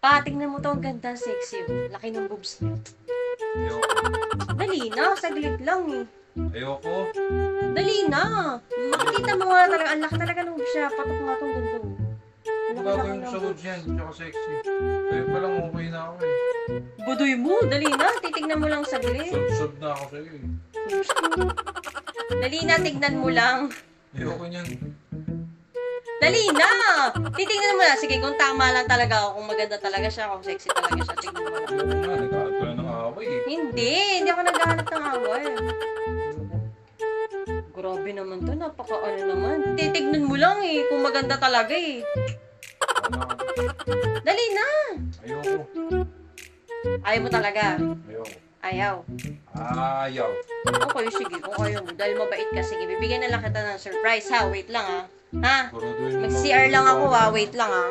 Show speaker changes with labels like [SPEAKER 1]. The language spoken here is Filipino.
[SPEAKER 1] Patingnan mo to, ang ganda, sexy. Laki ng boobs niya.
[SPEAKER 2] Ayoko.
[SPEAKER 1] Dali na, saglit lang eh.
[SPEAKER 2] Ayoko.
[SPEAKER 1] Dali na. Makikita mo nga talaga, ang laki talaga ng boobs niya. Patok nga tong ganda.
[SPEAKER 2] Ano gagawin mo sa boobs yan? Tsaka sexy. Sa'yo pa lang okay na ako eh.
[SPEAKER 1] Budoy mo, dali na. Titignan mo lang saglit.
[SPEAKER 2] Sub-sub na ako sa'yo eh.
[SPEAKER 1] Dali na, tignan mo lang.
[SPEAKER 2] Ayoko niyan.
[SPEAKER 1] Dali na! Titignan mo na. Sige, kung tama lang talaga ako, kung maganda talaga siya, kung sexy talaga siya, tignan mo lang.
[SPEAKER 2] Ayoko nga, nagkakat ko na ng away eh.
[SPEAKER 1] Hindi ako naghahanap ng away. Grabe naman to, napaka ano naman. Titignan mo lang eh, kung maganda talaga eh.
[SPEAKER 2] Ano ako?
[SPEAKER 1] Dali na!
[SPEAKER 2] Ayoko.
[SPEAKER 1] Ayaw mo talaga.
[SPEAKER 2] Ayoko.
[SPEAKER 1] Ayaw.
[SPEAKER 2] Ayaw.
[SPEAKER 1] Okay, sige, kung ayaw mo. Dahil mabait ka, sige, bibigyan na lang kita ng surprise ha. Wait lang ha. Ha?
[SPEAKER 2] Kuruduhin mo.
[SPEAKER 1] Mag-CR lang ako ha. Wait lang ha.